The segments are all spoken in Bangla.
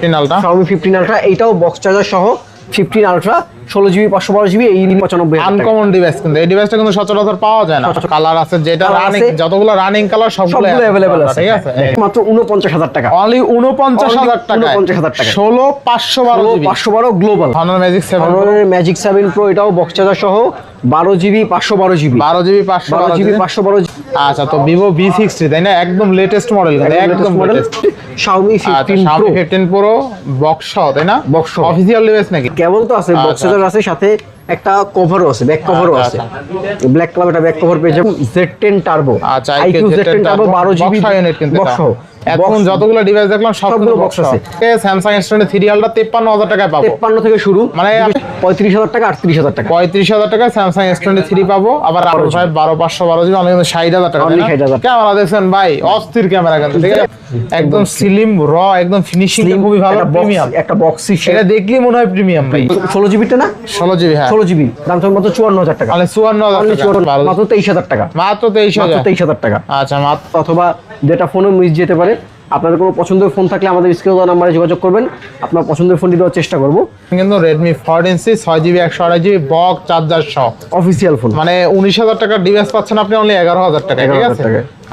15 আলট্রা, Xiaomi 15 আলট্রা, এইটাও বক্স চার্জার সহ 15 আলট্রা 16GB 512GB, এই 95 আনকমন ডিভাইস, কিন্তু এই ডিভাইসটা কিন্তু সচরাচর পাওয়া যায় না। কালার আছে যেটা রানিং, যতগুলো রানিং কালার সবগুলো अवेलेबल আছে, ঠিক আছে। মাত্র 49000 টাকা, অনলি 49000 টাকা, 49000 টাকা, 16512 global Honor Magic 7 Honor Magic 7 Pro, এটাও বক্স চার্জার সহ 12GB 512GB 512GB। আচ্ছা, তো Vivo V60 তাই না, একদম লেটেস্ট মডেল, কিন্তু একদম লেটেস্ট। Xiaomi 15 Pro বক্স সহ তাই না, বক্স অফিশিয়াল ডিভাইস নাকি? কেবল তো আছে, বক্স চার্জার আছে, সাথে একটা কভারও আছে, ব্যাক কভারও আছে, ব্ল্যাক কালার একটা ব্যাক কভার পেয়ে যাবেন। Z10 টার্বো, আচ্ছা, IQ Z10 টার্বো 12GB কিন্তু বক্স সহ। এখন যতগুলো ডিভাইস দেখলাম সবগুলো বক্স আছে। স্যামসাং S23 3 আলট্রা 53000 টাকায় পাবো, 53 থেকে শুরু, মানে 35000 টাকা 38000 টাকা, 35000 টাকায় স্যামসাং S23 পাবো। আবার 12512 অনলি 60000 টাকা, অনলি 60000। ক্যামেরা দেখছেন ভাই, অস্থির ক্যামেরা, কিন্তু ঠিক আছে, একদম স্লিম র, একদম ফিনিশিং খুবই ভালো, প্রিমিয়াম একটা বক্সি, এটা দেখলেই মনে হয় প্রিমিয়াম ভাই। 16GB টা না, 16GB, হ্যাঁ 16GB দাম তো মাত্র 54000 টাকা, মানে 54000 টাকা, মাত্র 23000 টাকা, মাত্র 23000 টাকা। আচ্ছা, মাত্র। অথবা যেটা ফোনও মিস যেতে পারে, আপনাদের কোনো পছন্দের ফোন থাকলে আমাদের স্ক্রিনে দেওয়া নম্বরে যোগাযোগ করবেন, আপনার পছন্দের ফোনটি দেওয়ার চেষ্টা করব। কিন্তু Redmi 14C 6GB 128GB box charger সহ অফিসিয়াল ফোন, মানে 19000 টাকার ডিভাইস পাচ্ছেন আপনি অনলি 11000 টাকা, ঠিক আছে।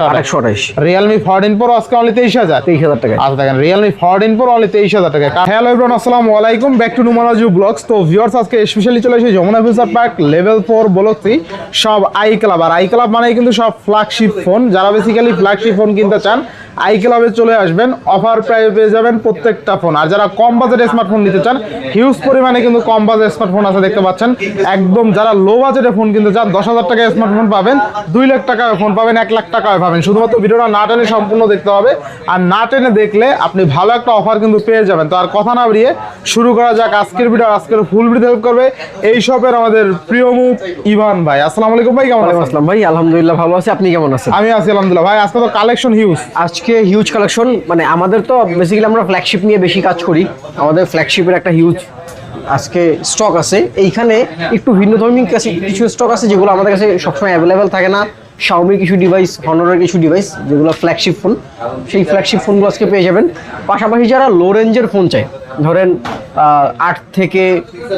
128 Realme 14 Pro আজকে অনলি 23000 টাকা। আচ্ছা, দেখেন Realme 14 Pro অনলি 23000 টাকা। হ্যালো এভরিওয়ান, আসসালামু আলাইকুম, ব্যাক টু নুমানাজু ব্লগস। তো ভিউয়ার্স, আজকে স্পেশালি চলে এসেছি Jamuna future park level 4 block 3 সব আই ক্লাব। আর আই ক্লাব মানে কিন্তু সব ফ্ল্যাগশিপ ফোন, যারা বেসিক্যালি ফ্ল্যাগশিপ ফোন কিনতে চান আই ক্লাবে চলে আসবেন, অফার প্রাইসে পেয়ে যাবেন প্রত্যেকটা ফোন। আর যারা কম বাজেটের স্মার্টফোন নিতে চান, হিউজ পরিমাণে কিন্তু কম বাজেটের স্মার্টফোন আছে, দেখতে পাচ্ছেন। একদম যারা লো বাজেটের ফোন কিনতে চান, 10000 টাকায় স্মার্টফোন পাবেন, 2 লাখ টাকায় ফোন পাবেন, 1 লাখ টাকায় পাবেন। শুধুমাত্র ভিডিওটা না টেনে সম্পূর্ণ দেখতে হবে, আর না টেনে দেখলে আপনি ভালো একটা অফার কিন্তু পেয়ে যাবেন। তো আর কথা না বাড়িয়ে শুরু করা যাক আজকের ভিডিও। আজকের ফুল ভিডিও হেল্প করবে এই শপের আমাদের প্রিয় মুখ ইভান ভাই। আসসালামু আলাইকুম ভাই, কেমন আছেন? আসসালাম ভাই, আলহামদুলিল্লাহ ভালো আছি, আপনি কেমন আছেন? আমি আছি আলহামদুলিল্লাহ। ভাই আজকে তো কালেকশন হিউজ, আজকে হিউজ কালেকশন, মানে আমাদের তো বেসিক্যালি আমরা ফ্ল্যাগশিপ নিয়ে বেশি কাজ করি, আমাদের ফ্ল্যাগশিপের একটা হিউজ আজকে স্টক আছে। এইখানে একটু ভিন্নধর্মী কিছু স্টক আছে যেগুলো আমাদের কাছে সবসময় অ্যাভেলেবেল থাকে না। Xiaomi কিছু ডিভাইস, Honorর কিছু ডিভাইস যেগুলো ফ্ল্যাগশিপ ফোন, সেই ফ্ল্যাগশিপ ফোনগুলো আজকে পেয়ে যাবেন। পাশাপাশি যারা লো রেঞ্জের ফোন চায়, ধরেন 8 থেকে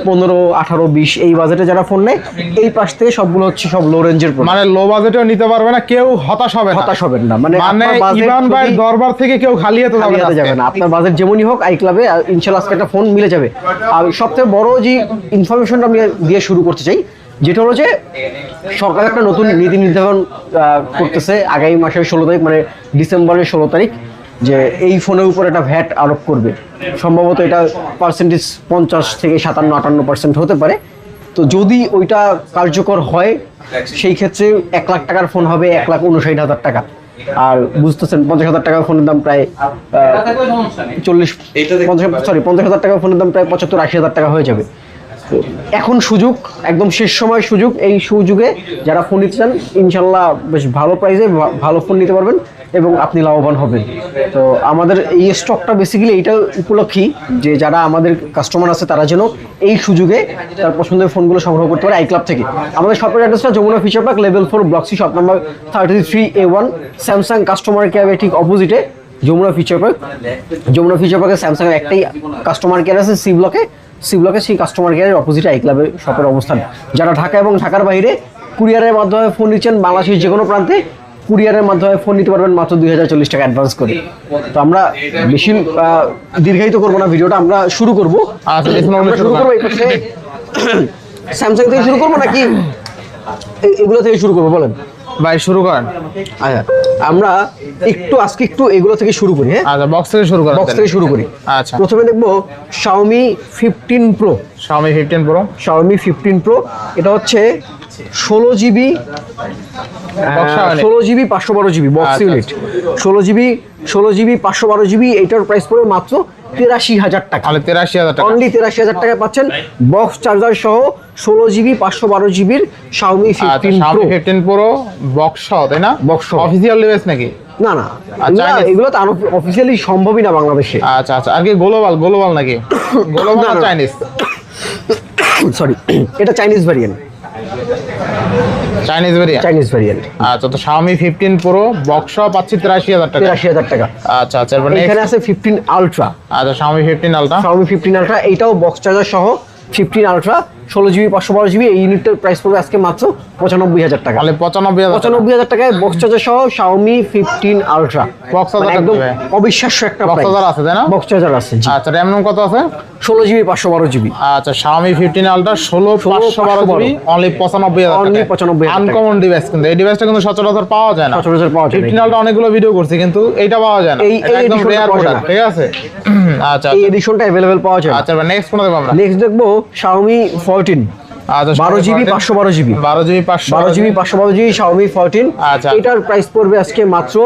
15, 18, 20 এই বাজেটে যারা ফোন নেয়, এই পাশ থেকে সবগুলো হচ্ছে সব লো রেঞ্জের ফোন, মানে লো বাজেটেও নিতে পারবে না, কেউ হতাশ হবেন না। মানে ইভান ভাই দরবার থেকে কেউ খালি হাতে যাবে না। আপনার বাজেট যেমনই হোক, আই ক্লাবে ইনশাআল্লাহ আজকে একটা ফোন মিলে যাবে। আর সবথেকে বড় যে ইনফরমেশনটা আমি দিয়ে শুরু করতে চাই, যেটা হলো যে সরকার একটা নতুন নীতি নির্ধারণ করতেছে আগামী মাসের 16 তারিখ, মানে ডিসেম্বরের 16 তারিখ, যে এই ফোনের উপর একটা ভ্যাট আরোপ করবে। সম্ভবত এটা পার্সেন্টেজ 50 থেকে 57-58% হতে পারে। তো যদি ওইটা কার্যকর হয়, সেই ক্ষেত্রে 1 লাখ টাকার ফোন হবে 1,59,000 টাকা। আর বুঝতেছেন 50,000 টাকার ফোনের দাম প্রায় 50,000 টাকার ফোনের দাম প্রায় 75-80,000 টাকা হয়ে যাবে। এখন সুযোগ, একদম শেষ সময় সুযোগ। এই সুযোগে যারা ফোন নিতে চান, ইনশাল্লাহ বেশ ভালো প্রাইসে ভালো ফোন নিতে পারবেন এবং আপনি লাভবান হবেন। তো আমাদের এই স্টকটা বেসিক্যালি এইটা উপলক্ষেই যে যারা আমাদের কাস্টমার আছে তারা যেন এই সুযোগে তার পছন্দের ফোনগুলো সংগ্রহ করতে পারে আই ক্লাব থেকে। আমাদের শপের অ্যাড্রেসটা Jamuna future park level 4 block C, shop number 33A1, Samsung customer কেয়ারের ঠিক অপোজিটে Jamuna future park. Jamuna future পার্কে স্যামসাংয়ের একটাই কাস্টমার কেয়ার আছে সি ব্লকে, সেই কাস্টমার কেয়ারের অপোজিটে আই ক্লাবের শপের অবস্থান। যারা ঢাকা এবং ঢাকার বাইরে কুরিয়ারের মাধ্যমে ফোন নিচ্ছেন, বাংলাদেশের যে কোনো প্রান্তে কুরিয়ারের মাধ্যমে ফোন নিতে পারবেন মাত্র 2040 টাকা অ্যাডভান্স করে। তো আমরা বেশি দীর্ঘায়িত করবো না ভিডিওটা, আমরা শুরু করবো। এই পাশে স্যামসাং থেকে শুরু করবো নাকি এগুলো থেকে শুরু করবো বলেন ভাই? শুরু করেন। আচ্ছা, আমরা আজকে একটু এগুলো থেকে শুরু করি। হ্যাঁ, আচ্ছা, বক্স থেকে শুরু করি। আচ্ছা, প্রথমে দেখবো Xiaomi 15 Pro। Xiaomi 15 Pro এটা হচ্ছে 16GB 512GB box unit, 16GB 512GB। এইটার প্রাইস পড়বে মাত্র 83,000 টাকা। অনলি 83,000 টাকায় পাচ্ছেন বক্স চার্জার সহ 16GB 512GBর Xiaomi 15 Pro বক্স সহ, তাই না? বক্স অফিসিয়াল ডিভাইস নাকি? না, এগুলো তো অফিসিয়ালি সম্ভবই না বাংলাদেশে। আচ্ছা, আর কি গ্লোবাল নাকি? গ্লোবাল না চাইনিজ? সরি, এটা Chinese variant. Chinese variant. Chinese variant. আচ্ছা, তো Xiaomi 15 Pro বক্স সহ পাচ্ছি 83,000 টাকা। 83,000 টাকা। আচ্ছা আচ্ছা, এরপর এখানে আছে 15 আলট্রা। আচ্ছা, Xiaomi 15 Ultra। Xiaomi 15 আলট্রা, এইটাও বক্স চার্জার সহ 15 আলট্রা 16GB 512GB। এই ইউনিটের প্রাইস পড়বে আজকে মাত্র 95,000 টাকা। তাহলে 95,000 টাকায় বক্স চার্জার সহ Xiaomi 15 আলট্রা। বক্স চার্জার একদম অবিশ্বাস্য একটা বক্স প্রাইস। চার্জার আছে তাই না? বক্স চার্জার আছে জি। আচ্ছা, RAM কত আছে? 16GB 512GB। আচ্ছা, Xiaomi 15 Ultra 16 512GB only 95,000 only টাকা। 95,000 টাকা। আনকমন ডিভাইস, কিন্তু এই ডিভাইসটা কিন্তু সচরাচর পাওয়া যায় না। সচরাচর পাওয়া যায় না। 15 Ultra অনেকগুলো ভিডিও করছি, কিন্তু এইটা পাওয়া যায় না। এটা একদম এডিশনটা রেয়ার পাওয়া যায় প্রোডাক্ট, না। ঠিক আছে? আচ্ছা এই এডিশনটা अवेलेबल পাওয়া যায়। আচ্ছা, এবার নেক্সট কোনটা দেখব আমরা? নেক্সট দেখবো Xiaomi 14। আচ্ছা, 12GB 512GB। 12GB 12GB 512GB Xiaomi 14। আচ্ছা। এটার প্রাইস পড়বে আজকে মাত্র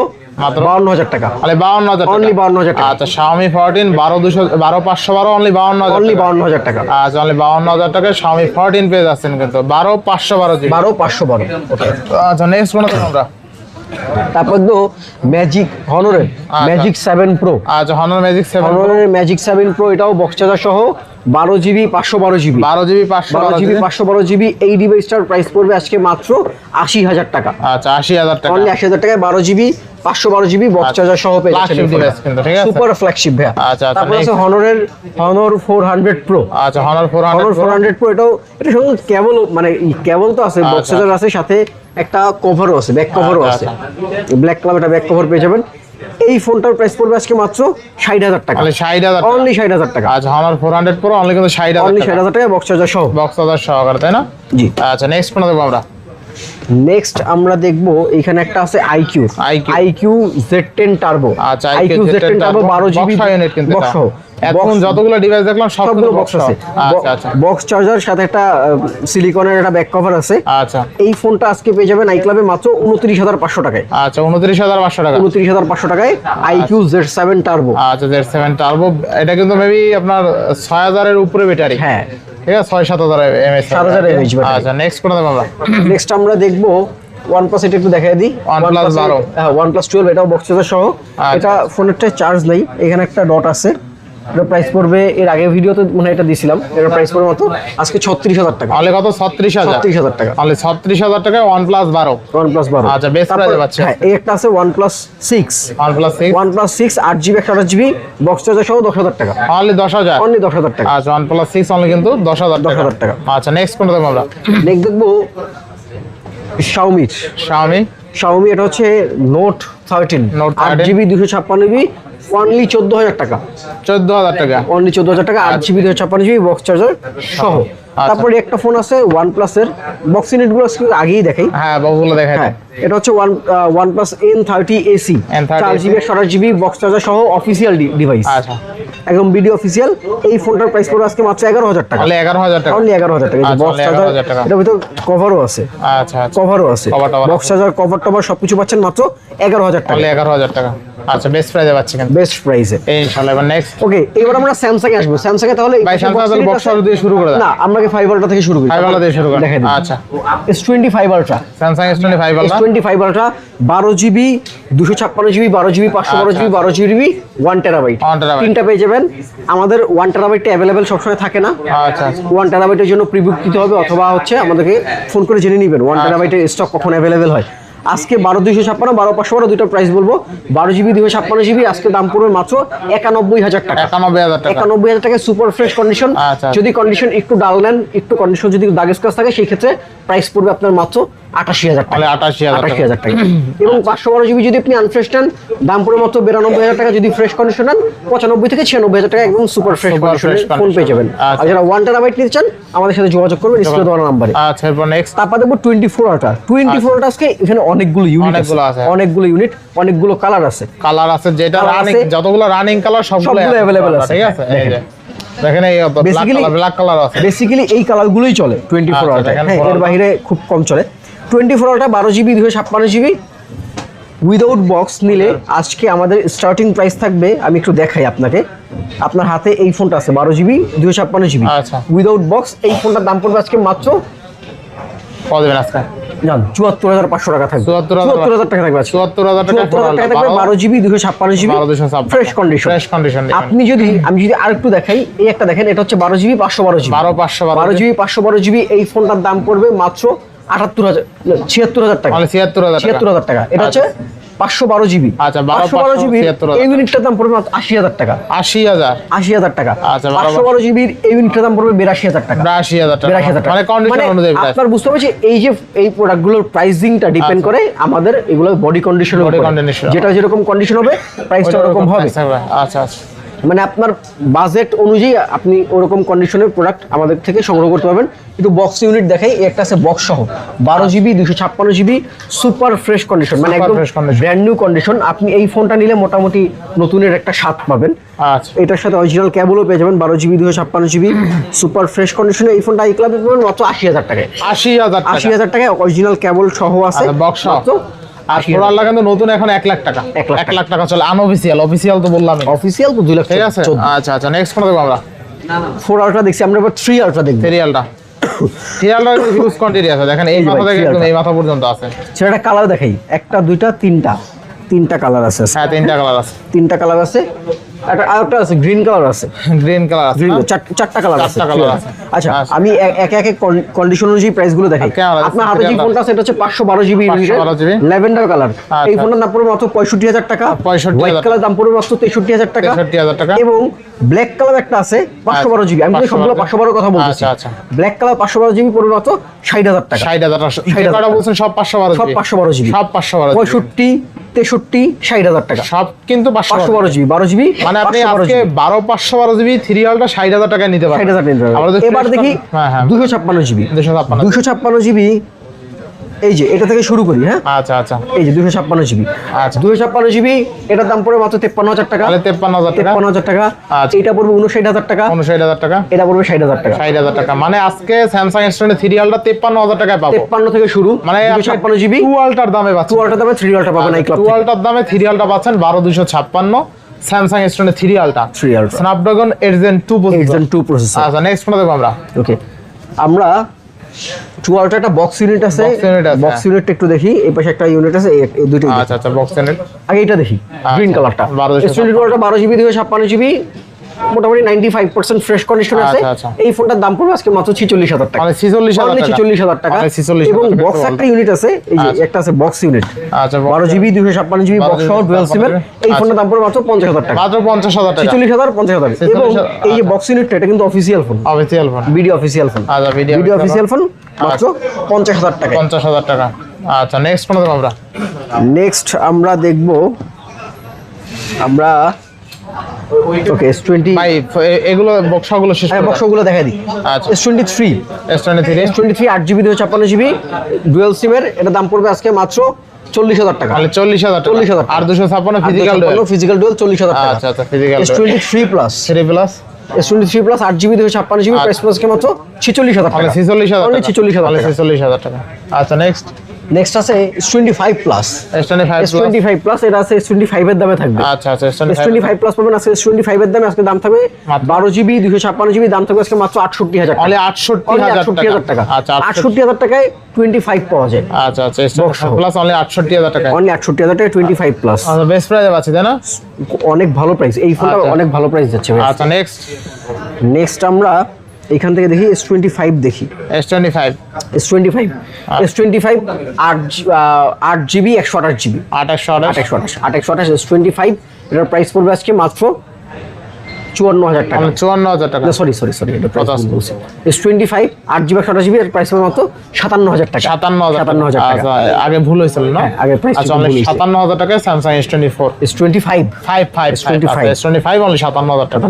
52,000 টাকা। তাহলে 52,000 টাকা। অনলি 52,000 টাকা। আচ্ছা, Xiaomi 14 12512 অনলি 52,000 অনলি টাকা। 52,000 টাকা। আচ্ছা, অনলি 52,000 টাকায় Xiaomi 14 পেয়ে যাচ্ছেন, কিন্তু 12512GB। 12512। ওকে। আচ্ছা, নেক্সট কোনটা দেখব আমরা? তারপর তো ম্যাজিক হনরের ম্যাজিক 7 প্রো। আচ্ছা, Honor Magic 7 Pro। হনরের ম্যাজিক 7 প্রো, এটাও বক্স চার্জার সহ 12GB 512GB। 12GB 512GB। 512GB এই ডিভাইসটার প্রাইস পড়বে আজকে মাত্র 80,000 টাকা। আচ্ছা, 80,000 টাকা। অনলি 80,000 টাকায় 12GB 512GB বক্স চার্জার সহ পেয়ে যাচ্ছেন। Flagship device কিন্তু, ঠিক আছে? সুপার ফ্ল্যাগশিপ ভাই। আচ্ছা, আচ্ছা, তারপর আছে next। Honor 400 pro. আচ্ছা, Honor 400 Honor Pro। 400 Pro, এটা শুধু কেবল মানে কেবল তো আছে, বক্স আচ্ছা। চার্জার আছে, সাথে একটা কভারও আছে, ব্যাক কভারও আছে। আচ্ছা, ব্ল্যাক কালার একটা ব্যাক কভার পেয়ে যাবেন। এই ফোনটার প্রাইস পড়বে আজকে মাত্র 60,000 টাকা। তাহলে 60,000 টাকা। অনলি 60,000 টাকা। আচ্ছা, Honor 400 Pro অনলি কিন্তু 60,000 অনলি টাকা। 60,000 টাকা বক্স চার্জার সহ। বক্স চার্জার সহকারে, তাই না? জি। আচ্ছা, নেক্সট কোনটা দেখব আমরা? নেক্সট আমরা দেখব এখানে একটা আছে IQ Z10 টার্বো। আচ্ছা, IQ Z10 turbo 12GB box unit কিন্তু বক্স এটা। সহ। এখন যতগুলো ডিভাইস দেখলাম সবগুলো বক্স আছে। আচ্ছা আচ্ছা বক্স চার্জার সাথে একটা সিলিকনের একটা ব্যাক কভার আছে। আচ্ছা এই ফোনটা আজকে পেয়ে যাবেন আইক্লাবে মাত্র 29,500 টাকায়। আচ্ছা 29,500 টাকা। 29,500 টাকায় IQ Z7 টার্বো। আচ্ছা, Z7 টার্বো, এটা কিন্তু মেবি আপনার 6,000 এর উপরে ব্যাটারি। হ্যাঁ, ঠিক আছে, 6-7,000 mAh। 7,000 mAh battery. আচ্ছা, নেক্সট কোনটা দেখব আমরা? নেক্সট আমরা দেখব OnePlus, এটা একটু দেখাই দিই। OnePlus 12। হ্যাঁ, OnePlus 12, এটাও বক্স চার্জার সহ। আচ্ছা। এটা ফোনেরটা চার্জ নেই, এখানে একটা ডট আছে। এটা প্রাইস পড়বে, এর আগে ভিডিওতে মনে হয় এটা দিছিলাম, এর প্রাইস পড়বে মাত্র আজকে 36,000 টাকা। অনলি কত? 36,000। 36,000 টাকা। অনলি 36,000 টাকায় OnePlus 12। OnePlus 12। আচ্ছা, বেস্ট প্রাইসে পাচ্ছে। হ্যাঁ, এই একটা আছে OnePlus 6। OnePlus 6 OnePlus 6 8GB 128GB box charger সহ 10,000 টাকা। অনলি 10,000। অনলি 10,000 টাকা। আচ্ছা, OnePlus 6 অনলি কিন্তু 10,000 টাকা। 10,000 টাকা। আচ্ছা, নেক্সট কোনটা দেখব আমরা? নেক্সট দেখবো Xiaomi, এটা হচ্ছে Note 13 Note 13 8GB 256GB only 14,000 টাকা। 14,000 টাকা। অনলি 14,000 টাকা 8GB 256GB বক্স চার্জার সহ। আচ্ছা। তারপরে একটা ফোন আছে OnePlus এর, বক্স ইউনিটগুলো আগেই দেখাই। হ্যাঁ, বগুলো দেখাই। হ্যাঁ, এটা হচ্ছে OnePlus N30 AC N30 4GB 128GB box charger সহ অফিসিয়াল ডিভাইস। আচ্ছা, একদম ভিডিও অফিসিয়াল। এই ফোনটার প্রাইস পড়বে আজকে মাত্র 11,000 টাকা। অনলি 11,000 টাকা। অনলি 11,000 টাকা। আচ্ছা, বক্স only চার্জার, 11,000 টাকা। এটার ভিতর কভারও আছে। আচ্ছা আচ্ছা, কভারও আছে। Cover টভার বক্স আছে। চার্জার, কভার টভার সবকিছু পাচ্ছেন মাত্র 11,000 টাকা। অনলি 11,000 টাকা। আচ্ছা, বেস্ট প্রাইসে পাচ্ছি কিন্তু। বেস্ট প্রাইসে। ইনশাআল্লাহ। এবার নেক্সট ওকে, এবার আমরা স্যামসাং এ আসবো। স্যামসাং এ তাহলে ভাই, Samsung তাহলে বক্স দিয়ে শুরু করে দাও। না, আমরা কি 5 আলট্রা থেকে শুরু করি? 5 আলট্রা দিয়ে শুরু করি। দেখাই দিই। আচ্ছা, S25 ultra. Samsung S25 ultra. S25 ultra 12GB 256GB 12GB 512GB 12GB 1TB। 1TB তিনটা পেয়ে যাবেন। আমাদের 1TB অ্যাভেলেবেল সবসময় থাকে না। আচ্ছা, 1TB এর জন্য প্রিবুক দিতে হবে, অথবা হচ্ছে আমাদেরকে ফোন করে জেনে নেবেন 1TB এর স্টক কখন অ্যাভেলেবেল হয়। আজকে 12,256 12,512 দুটো প্রাইস বলবো। 12GB 256GB আজকে দাম পড়বে মাত্র 91,000 টাকা। 91,000 টাকা। 91,000 টাকা সুপার ফ্রেশ কন্ডিশন। আচ্ছা। যদি কন্ডিশন একটু ডাল নেন, একটু কন্ডিশন যদি দাগ স্ক্র্যাচ থাকে, সেই ক্ষেত্রে প্রাইস পড়বে আপনার মাত্র 88,000 টাকা। তাহলে 88,000 টাকা। এবং 512GB যদি আপনি আনফ্রেশ নেন, দাম পড়বে মাত্র 92,000 টাকা। যদি ফ্রেশ কন্ডিশন নেন 95 থেকে 96,000 টাকা একদম সুপার ফ্রেশ কন্ডিশনের ফোন পেয়ে যাবেন। আর যারা 1TB নিতে চান আমাদের সাথে যোগাযোগ করবেন স্ক্রিনে দেওয়া নাম্বারে। আচ্ছা, এরপর নেক্সট। তারপর দেখবো 24 আলট্রা। 24 আলট্রা আজকে এখানে অনেকগুলো ইউনিট আছে, অনেকগুলো ইউনিট, অনেকগুলো কালার আছে। কালার আছে, যেটা কালার রানিং, আছে। যতগুলো রানিং কালার সবগুলো অ্যাভেলেবল আছে। ঠিক আছে, এই যে দেখেন, এই ব্ল্যাক কালার আছে। বেসিক্যালি এই কালারগুলোই চলে 24 আচ্ছা, আলট্রা। দেখেন, হ্যাঁ, এর বাইরে খুব কম চলে। 24 ultra 12GB 256GB without box নিলে আজকে আমাদের স্টার্টিং প্রাইস থাকবে, আমি একটু দেখাই আপনাকে। আপনার হাতে এই ফোনটা আছে 12GB 256GB আচ্ছা। Without box. এই ফোনটার দাম পড়বে আজকে মাত্র কত দেবেন আজকে? জান 74,500 টাকা থাকবে। 74,000 টাকা থাকবে আজকে। 74,000 টাকা 74,000 টাকা থাকবে 12GB 256GB fresh condition. Fresh condition. আমি যদি আরেকটু দেখাই, এই একটা দেখেন, এটা হচ্ছে 12GB 512GB 12,512 12GB 512GB এই ফোনটার দাম পড়বে মাত্র 76000 টাকা, মানে 76000 টাকা। এটা হচ্ছে 512 জিবি। আচ্ছা, 512 জিবি 76000 এই ইউনিটটার দাম পড়বে মাত্র 80000 টাকা। 80000 টাকা। আচ্ছা, 512 জিবির এই ইউনিটটার দাম পড়বে 82000 টাকা। 82000 টাকা, 82000 টাকা। মানে কন্ডিশন অনুযায়ী প্রাইস। আপনার বুঝতে হবে যে এই যে এই প্রোডাক্টগুলোর প্রাইসিংটা ডিপেন্ড করে আমাদের এগুলো বডি কন্ডিশনের উপর, যেটা যেরকম কন্ডিশন হবে প্রাইসটা ওরকম হবে। আচ্ছা আচ্ছা, মানে আপনার বাজেট অনুযায়ী আপনি ওরকম কন্ডিশনের প্রোডাক্ট আমাদের থেকে সংগ্রহ করতে পারবেন। একটু বক্স ইউনিট দেখাই, একটা আছে বক্স সহ 12 GB 256 GB super fresh condition, মানে একদম ব্র্যান্ড নিউ কন্ডিশন। আপনি এই ফোনটা নিলে মোটামুটি নতুনের একটা স্বাদ পাবেন। আচ্ছা, এটার সাথে অরিজিনাল কেবলও পেয়ে যাবেন 12 জিবি 256 জিবি সুপার ফ্রেশ কন্ডিশনে। এই ফোনটা আইক্লাবে পাবেন মাত্র 80000 টাকায়। 80000 টাকায় অরিজিনাল কেবল সহ আছে, বক্স সহ। আর ফোরাল লাগানো নতুন এখন 1 লাখ টাকা, 1 লাখ টাকা চলে। আনঅফিশিয়াল, অফিশিয়াল তো বললাম, অফিশিয়াল তো 2 লাখ। ঠিক আছে, আচ্ছা আচ্ছা, নেক্সট কোন দেখব আমরা? 4 আলট্রা দেখছি আমরা, এবার 3 আলট্রা দেখব। সিরিয়ালটা হিউজ কোয়ান্টিটি আছে, দেখেন এই মাথা থেকে একদম এই মাথা পর্যন্ত আছে। সেটা কালার দেখাই, একটা দুইটা তিনটা কালার আছে। হ্যাঁ, 3টা কালার আছে, 3টা কালার আছে। আরেকটা আছে গ্রিন কালার আছে, গ্রিন কালার আছে, চারটা কালার আছে। 4টা কালার আছে। আচ্ছা, আমি একে একে কন্ডিশন অনুযায়ী প্রাইস গুলো দেখাই। আপনার হাতে যে ফোনটা আছে এটা হচ্ছে 512 জিবি ল্যাভেন্ডার কালার। এই ফোনের দাম পড়বে মাত্র 65000 টাকা। 65,000 হোয়াইট কালার দাম পড়বে মাত্র 63000 টাকা। 63000 টাকা। এবং ব্ল্যাক কালার একটা আছে 512 জিবি। আমি কিন্তু সবগুলো 512 কথা বলছি। আচ্ছা আচ্ছা, ব্ল্যাক কালার 512 জিবি পড়বে মাত্র 60000 টাকা। 60000 টাকা বলছেন, সব 512 সব 512 জিবি, সব 512 65 63 60000 টাকা সব, কিন্তু 512 জিবি 12 জিবি। মানে আপনি আজকে 512 জিবি সিরিয়ালটা 60000 টাকায় নিতে পারেন। 60000 নিতে পারবেন। এবার দেখি 256 জিবি। 256 জিবি, এই যে এটা থেকে শুরু করি। হ্যাঁ, আচ্ছা আচ্ছা, এই যে 256 জিবি। আচ্ছা, 256 জিবি এটার দাম পড়বে মাত্র 53000 টাকা। তাহলে 53000 টাকা, 53000 টাকা। আচ্ছা, এটা পড়বে 59000 টাকা। 59000 টাকা, এটা পড়বে 60000 টাকা। 60000 টাকা। মানে আজকে স্যামসাং স্টোরের সিরিয়ালটা 53000 টাকায় পাবো। 53 থেকে শুরু, মানে 256 জিবি 2 আলটার দামে পাচ্ছেন। 2 আলট্রা দামে 3 আলট্রা পাবেন এই ক্লাব। 2 আলটার দামে 3 আলটা পাচ্ছেন 12256 স্যামসাং স্টোরের 3 আলটা, 3 আলট্রা স্ন্যাপড্রাগন 8gen 2 প্রসেসর। আচ্ছা, নেক্সট কোনটা দেখব আমরা? ওকে, আমরা 2 আলট্রা একটা বক্স ইউনিট আছে। বক্স ইউনিটটা একটু দেখি। এই পাশে একটা ইউনিট আছে, এই দুটোই। আচ্ছা আচ্ছা, বক্স ইউনিট আগে এটা দেখি, গ্রিন কালারটা। S22 12 জিবি 256 জিবি মোটামুটি 95% ফ্রেশ কন্ডিশন আছে। এই ফোনটার দাম পড়বে আজকে মাত্র 46000 টাকা। মানে 46000 টাকা। এবং বক্স একটা ইউনিট আছে, এই যে একটা আছে বক্স ইউনিট। আচ্ছা, 12 জিবি 256 জিবি বক্স সহ ডুয়াল সিমের। এই ফোনের দাম পড়বে মাত্র 50000 টাকা। মাত্র 50000 টাকা, 46000 50000। এবং এই যে বক্স ইউনিটটা এটা কিন্তু official phone, official phone, video official phone. আচ্ছা, ভিডিও অফিশিয়াল ফোন মাত্র 50000 টাকা। 50000 টাকা। আচ্ছা, নেক্সট কোন দেখব আমরা? নেক্সট আমরা দেখব, আমরা ওকে S20 ভাই এগুলো বক্সগুলো শেষ করে বক্সগুলো দেখাই দিই। আচ্ছা, S23 8GB 256 জিবি ডুয়াল সিমের। এটা দাম পড়বে আজকে মাত্র 40000 টাকা। তাহলে 40000 টাকা, 40000 আর 256 ফিজিক্যাল ডুয়াল 40000 টাকা। আচ্ছা আচ্ছা, physical S23 plus S23 plus 8GB 256 GB price plus কে মাত্র 46000 টাকা। 46000 অনলি 46000 টাকা। আচ্ছা, নেক্সট আছে S25 প্লাস। S25 প্লাস এটা আছে S25 এর দামে থাকবে। আচ্ছা আচ্ছা, S25 প্লাস পাবেন আজকে S25 এর দামে। আজকে দাম থাকবে 12 জিবি 256 জিবি, দাম থাকবে আজকে মাত্র 68000 টাকা। অনলি 68000 টাকা। আচ্ছা, 68000 টাকায় 25 পাওয়া যায়। আচ্ছা আচ্ছা, S25 প্লাস অনলি 68000 টাকা। অনলি 68000 টাকায় 25 প্লাস। আচ্ছা, বেস্ট প্রাইসে পাচ্ছি তাই না? অনেক ভালো প্রাইস, এই ফোনটা অনেক ভালো প্রাইস যাচ্ছে ভাই। আচ্ছা, নেক্সট আমরা এখান থেকে দেখি S25 দেখি। S25 8GB 128GB 828 S25 এটার প্রাইস পড়বে আজকে মাত্র 54000 টাকা। 54000 টাকা, সরি এটা প্রাইস বলছি। S25 8GB 128GB এর প্রাইস পড়বে মাত্র 57000 টাকা। 57000 টাকা। আচ্ছা, আগে ভুল হয়েছিল না? আগে প্রাইস আচ্ছা, অনলি 57000 টাকায় স্যামসাং S25 S25 অনলি 57000 টাকা।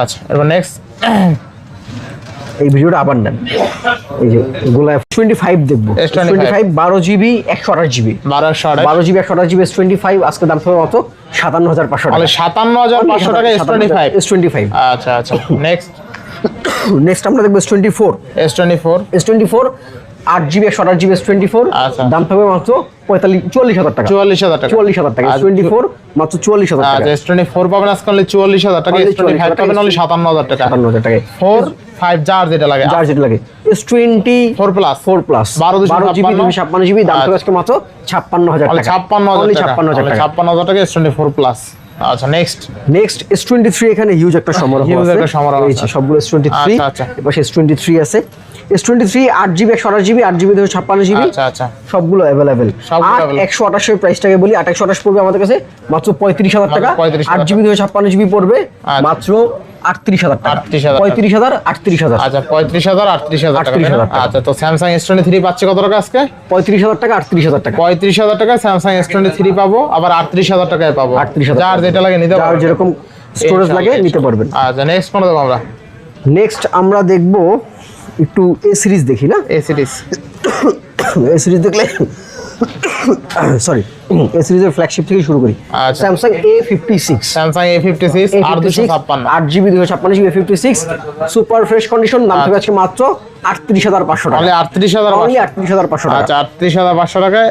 আচ্ছা, এবার নেক্সট এই ভিডিওটা আবার নেন। এই যে এগুলো S25 দেখবো। S25 12GB 128GB 12GB 128GB S25 আজকে দাম থাকবে মাত্র 57500 টাকা। 57500 টাকা S25। আচ্ছা আচ্ছা, নেক্সট আমরা দেখবো S24 8GB 128GB S24 দাম থাকবে মাত্র 44000 টাকা। 44000 টাকা S24 মাত্র 44000 টাকা। আচ্ছা, S24 পাবেন আজকে অনলি 44000 টাকা। S25 পাবেন অনলি 57000 টাকা। 57000 টাকা। 5 চার্জ যেটা লাগে S24 প্লাস 12GB 256GB দাম থাকবে আজকে মাত্র 56000 টাকা। 56000 টাকা। 56000 টাকা S24 প্লাস। আচ্ছা নেক্সট S23 এখানে হিউজ একটা সমারোহ Huge আছে। একটা সমারোহ এই আছে। যে সবগুলো S23, আচ্ছা, আচ্ছা। এবার S23 আছে। S23 8GB 128GB 8GB 256GB, আচ্ছা আচ্ছা সবগুলো अवेलेबल। সবগুলো available। 128 এর প্রাইসটাকে বলি, 128 পড়বে আমাদের কাছে মাত্র 35,000 টাকা। মাত্র 35,000 8GB 256GB পড়বে আচ্ছা। মাত্র 38,000 টাকা। 38,000 35,000 38,000 আচ্ছা 35,000 38,000 টাকা 38,000 টাকা। আচ্ছা তো স্যামসাং S23 পাচ্ছে কত টাকা আজকে 35,000 টাকা 38,000 টাকা। 35,000 টাকা স্যামসাং S23 পাবো, আবার 38,000 টাকায় পাবো। 38,000 যার যেটা লাগে নিতে যার পারবেন, যেরকম স্টোরেজ লাগে নিতে পারবেন। আচ্ছা নেক্সট কোন দেবো আমরা? নেক্সট আমরা দেখব একটু এ সিরিজ দেখি না। এ সিরিজ এ সিরিজ দেখলে সরি এ সিরিজের ফ্ল্যাগশিপ থেকে শুরু করি। আচ্ছা। স্যামসাং A56 স্যামসাং A56 আর 256 8GB 256GB A56 super fresh condition, দাম থাকবে আজকে মাত্র 38,500 টাকা। তাহলে 38,000 অনলি 38,500 টাকা। আচ্ছা 38,500 টাকায়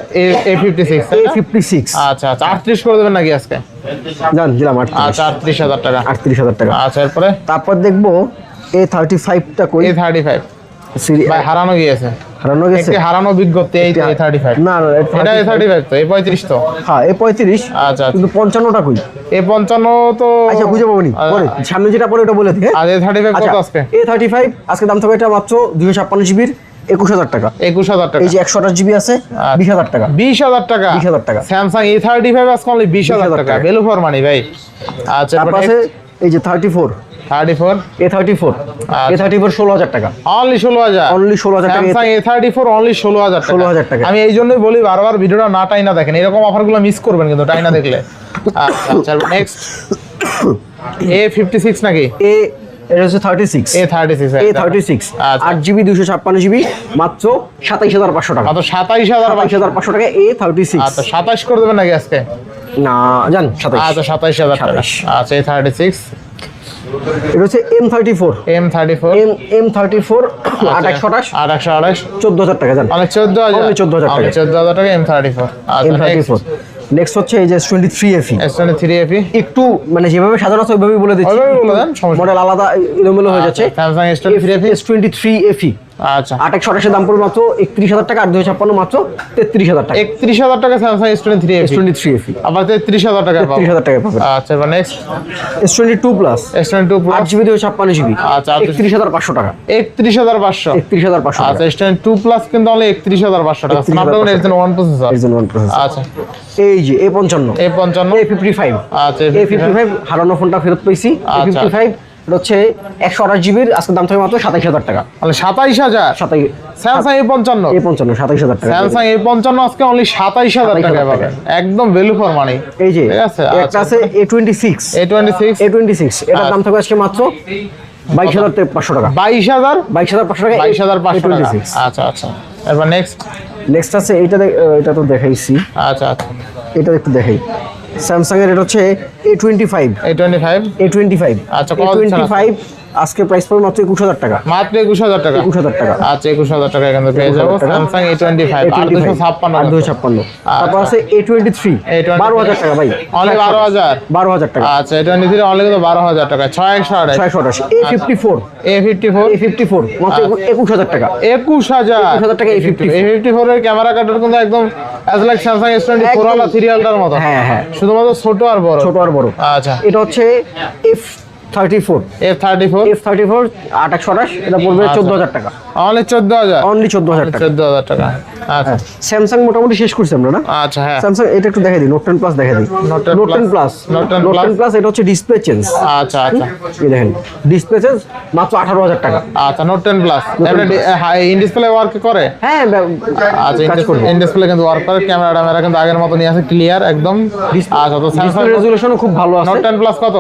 A56 A56 আচ্ছা আচ্ছা 38 করে দেবেন নাকি আজকে? জান দিলাম আচ্ছা 38,000 টাকা 38,000 টাকা। আচ্ছা এরপরে তারপর দেখবো A35 টা কই A35 সিরি ভাই হারানো গিয়েছে, হারানো গেছে। একটি হারানো বিজ্ঞপ্তি এই A35 না না এটা A35 তো A35 তো হ্যাঁ A35 আচ্ছা কিন্তু 55 টা কই? A55 তো আচ্ছা খুঁজে পাবো নি পরে, সামনে যেটা পরে ওটা বলে দিই। আর A35 কত আজকে? A35 আজকে দাম থাকবে এটা মাত্র 256GB 21,000 টাকা। 21,000 টাকা এই যে 128GB আছে 20,000 টাকা। 20,000 টাকা 20,000 টাকা। স্যামসাং A35 আজকে অনলি 20,000 টাকা, ভ্যালু ফর মানি ভাই। আচ্ছা তারপর আছে এই যে 34 34 A34 A34 16,000 টাকা। অনলি 16,000 অনলি 16,000 টাকা। স্যামসাং A34 অনলি 16,000 টাকা 16,000 টাকা। আমি এই জন্যই বলি বারবার ভিডিওটা না টাইনা দেখেন, এরকম অফারগুলো মিস করবেন কিন্তু টাইনা দেখলে। আচ্ছা নেক্সট A56 নাকি এ এটা হচ্ছে 36 A36 A36 আচ্ছা 8GB 256GB মাত্র 27,500 টাকা। মাত্র 27,000 27,500 টাকা A36। আচ্ছা 27 করে দেবেন নাকি আজকে? না জান 27। আচ্ছা 27,000 টাকা 27 আচ্ছা A36 এটা হচ্ছে M34 M34 M34 828 828 14,000 টাকা জান। অনেক 14,000 Only 14,000 টাকা। 14,000 টাকা M34 আচ্ছা M34 নেক্সট হচ্ছে এই যে S23 FE। S23 FE একটু মানে যেভাবে সাজানো আছে ওইভাবেই বলে দিচ্ছি, ওইভাবেই বলে দেন, সমস্যা মডেল আলাদা এলোমেলো হয়ে যাচ্ছে। Samsung S23 FE S23 FE আচ্ছা 2828 দাম পড়বে মাত্র 31,000 টাকা আর 256 মাত্র 33,000 টাকা। 31,000 টাকা Samsung S23 FE S23 FE আবার 33,000 টাকা পাবো। 33,000 টাকা পাবেন। আচ্ছা এবার next S22 plus S22 plus 8GB 256GB আচ্ছা, 31,500 টাকা। 31,500 31,500 আচ্ছা টাকা। S22 প্লাস কিন্তু অনলি 31,500 টাকা 31,500 স্ন্যাপড্রাগন টাকা। S1 প্রসেসর এর one processor। আচ্ছা এই যে A55 A55 A55 আচ্ছা A55 হারানো ফোনটা ফেরত পেয়েছি। আচ্ছা। A55 এটা হচ্ছে 128GB আজকে দাম থাকবে মাত্র 27,000 টাকা। মানে 27,000 স্যামসাং A55 A55 27,000 টাকা। স্যামসাং A55 আজকে অনলি 27,000 টাকা 27,000 পাবেন, একদম ভ্যালু ফর মানি। এই যে ঠিক আছে, একটা আছে A26 A26 এটার দাম থাকবে আজকে মাত্র 22,500 টাকা। 22,000 22,500 টাকা। 22,500 টাকা A26 আচ্ছা আচ্ছা এবার নেক্সট নেক্সট আছে এটা তো দেখাইছি, আচ্ছা আচ্ছা এটা একটু দেখাই। স্যামসাং এর এটা হচ্ছে A25 A25 আচ্ছা, কত দিচ্ছেন A25 আজকে প্রাইস পড়বে মাত্র 21,000 টাকা। মাত্র 21,000 টাকা 21,000 টাকা। আচ্ছা 21,000 টাকা এখান থেকে পেয়ে যাবো 21,000 টাকা। স্যামসাং A25 856 856 তারপর আছে A23 12,000 টাকা ভাই, অনলি 12,000 12,000 টাকা। আচ্ছা A23 অনলি কিন্তু 12,000 টাকা 628 628 A54 A54 মাত্র 21,000 টাকা। 21,000 টাকা A54 এর ক্যামেরা কাটার কিন্তু একদম অ্যাজ লাইক স্যামসাং S24 ওয়ালা সিরিয়ালটার মতো। হ্যাঁ হ্যাঁ শুধুমাত্র ছোট আর বড়। ছোট আর বড়। আচ্ছা এটা হচ্ছে F34 F34 828 এটা পড়বে 14,000 টাকা। অনলি 14,000 অনলি 14,000 টাকা। 14,000 টাকা আচ্ছা স্যামসাং মোটামুটি শেষ করছি আমরা না। আচ্ছা হ্যাঁ স্যামসাং এটা একটু দেখাই দিই, নোট 10 প্লাস দেখাই দিই। Note 10 note 10 plus Note 10 note Plus। 10 plus এটা হচ্ছে ডিসপ্লে চেঞ্জ। আচ্ছা আচ্ছা এই দেখেন ডিসপ্লে চেঞ্জ মাত্র 18,000 টাকা। আচ্ছা note 10 plus in display work করে। হ্যাঁ আচ্ছা কাজ করবে। ইন ডিসপ্লে কিন্তু ওয়ার্ক করে, ক্যামেরা কিন্তু আগের মতো নিয়ে আছে ক্লিয়ার একদম। আচ্ছা তো স্যামসাং ডিসপ্লে রেজোলিউশনও খুব ভালো আছে। নোট 10 প্লাস কত?